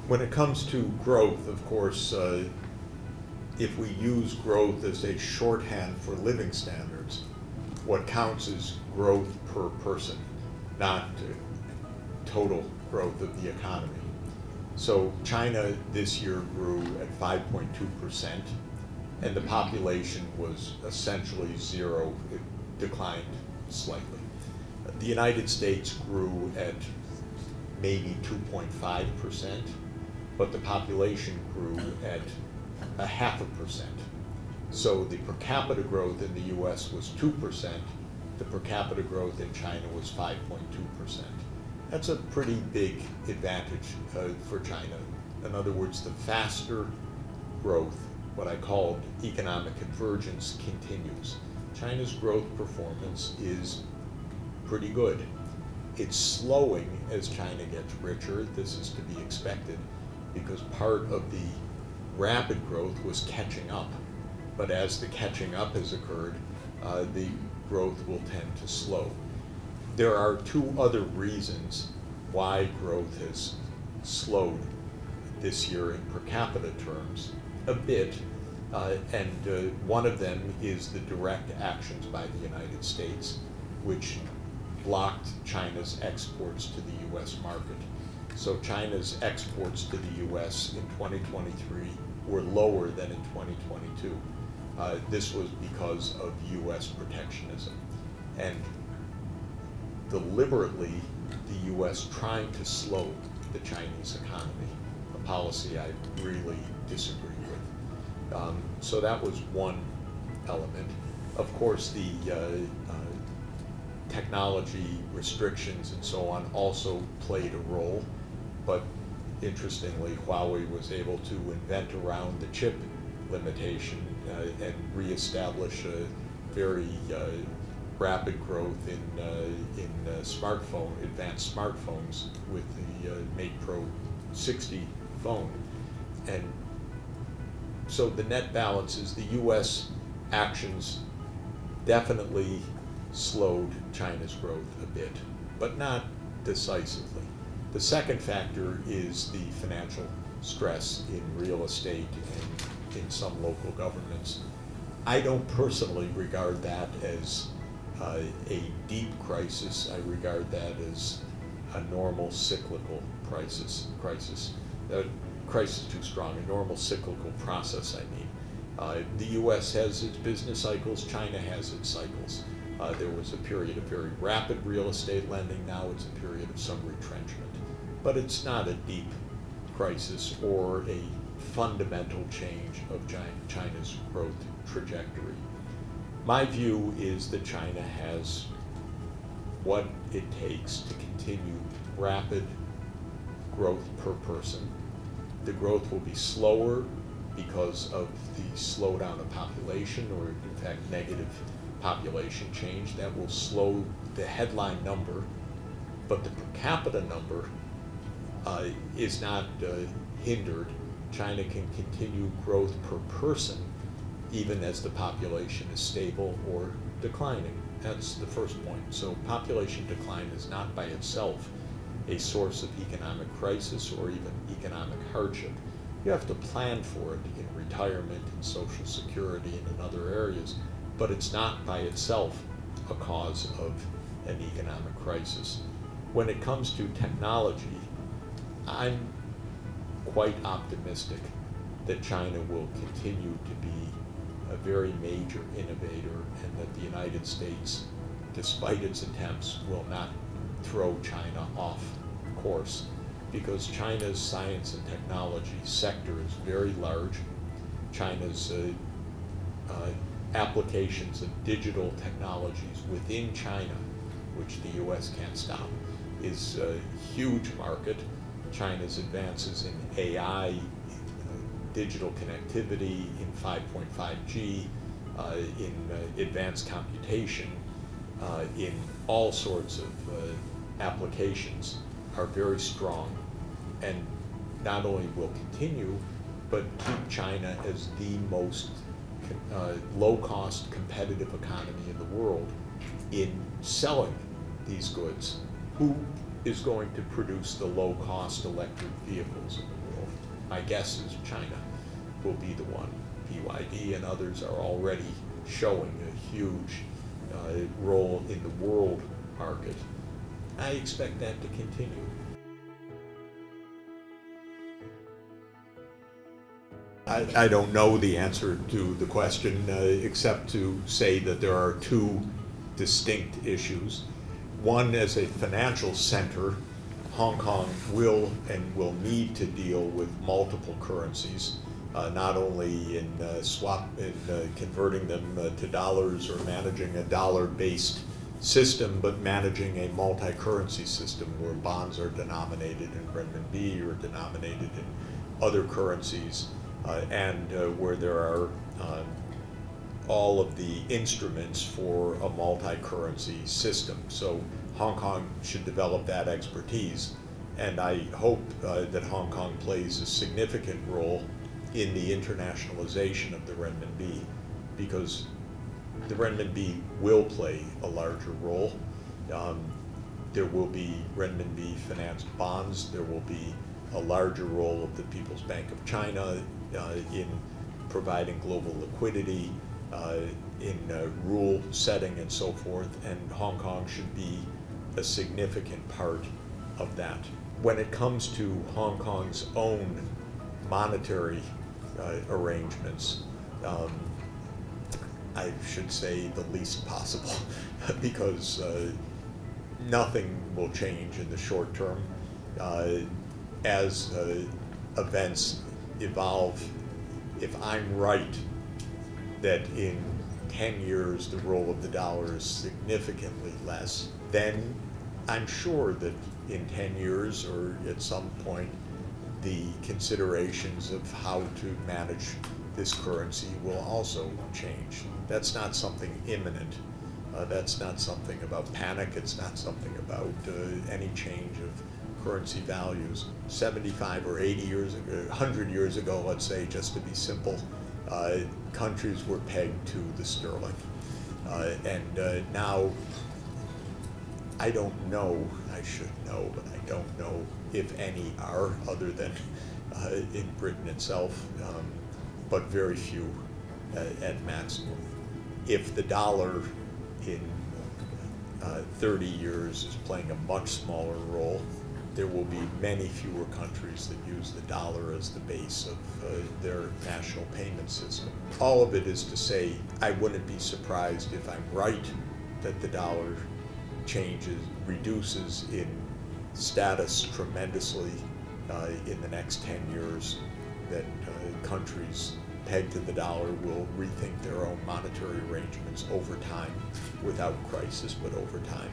When it comes to growth, of course, if we use growth as a shorthand for living standards, what counts is growth per person, not total growth of the economy. So China this year grew at 5.2%, and the population was essentially zero. It declined slightly. The United States grew at maybe 2.5%, but the population grew at 0.5%. So the per capita growth in the US was 2%, the per capita growth in China was 5.2%. That's a pretty big advantage for China. In other words, the faster growth, what I called economic convergence, continues. China's growth performance is pretty good. It's slowing as China gets richer. This is to be expected because part of the rapid growth was catching up. But as the catching up has occurred, the growth will tend to slow. There are two other reasons why growth has slowed this year in per capita terms a bit, and one of them is the direct actions by the United States, which blocked China's exports to the US market. So China's exports to the US in 2023 were lower than in 2022. This was because of US protectionism. And deliberately, the US trying to slow the Chinese economy, a policy I really disagree with. So that was one element. Of course, the technology restrictions and so on also played a role, but interestingly, Huawei was able to invent around the chip limitation and reestablish a very rapid growth in advanced smartphones with the Mate Pro 60 phone. And so the net balance is the US actions definitely slowed China's growth a bit, but not decisively. The second factor is the financial stress in real estate and in some local governments. I don't personally regard that as a deep crisis. I regard that as a normal cyclical crisis. Crisis too strong, a normal cyclical process, I mean. The US has its business cycles, China has its cycles. There was a period of very rapid real estate lending, now it's a period of some retrenchment. But it's not a deep crisis or a fundamental change of China's growth trajectory. My view is that China has what it takes to continue rapid growth per person. The growth will be slower because of the slowdown of population, or in fact negative population change. That will slow the headline number, but the per capita number is not hindered. China can continue growth per person even as the population is stable or declining. That's the first point. So population decline is not by itself a source of economic crisis or even economic hardship. You have to plan for it in retirement and Social Security and in other areas, but it's not by itself a cause of an economic crisis. When it comes to technology, I'm quite optimistic that China will continue to be a very major innovator, and that the United States, despite its attempts, will not throw China off course, because China's science and technology sector is very large. China's applications of digital technologies within China, which the US can't stop, is a huge market. China's advances in AI, digital connectivity, in 5.5G, in advanced computation, in all sorts of applications are very strong, and not only will continue, but keep China as the most low-cost competitive economy in the world in selling these goods. Who is going to produce the low-cost electric vehicles in the world? my guess is China will be the one. BYD and others are already showing a huge role in the world market. I expect that to continue. I don't know the answer to the question except to say that there are two distinct issues. One, as a financial center, Hong Kong will need to deal with multiple currencies, not only in converting them to dollars or managing a dollar-based system, but managing a multi-currency system where bonds are denominated in renminbi or denominated in other currencies, and where there are all of the instruments for a multi-currency system. So Hong Kong should develop that expertise, and I hope that Hong Kong plays a significant role in the internationalization of the renminbi, because the renminbi will play a larger role. There will be renminbi financed bonds. There will be a larger role of the People's Bank of China in providing global liquidity, in rule setting and so forth, and Hong Kong should be a significant part of that. When it comes to Hong Kong's own monetary arrangements, I should say the least possible, because nothing will change in the short term. As events evolve, if I'm right that in 10 years the role of the dollar is significantly less, then I'm sure that in 10 years or at some point the considerations of how to manage this currency will also change. That's not something imminent. That's not something about panic. It's not something about any change of currency values. 75 or 80 years ago, 100 years ago, let's say, just to be simple, countries were pegged to the sterling. And now, I don't know, I should know, but I don't know if any are, other than in Britain itself, but very few at maximum. If the dollar in 30 years is playing a much smaller role, there will be many fewer countries that use the dollar as the base of their national payment system. All of it is to say, I wouldn't be surprised if I'm right that the dollar reduces in status tremendously in the next 10 years, that countries pegged to the dollar will rethink their own monetary arrangements over time, without crisis, but over time.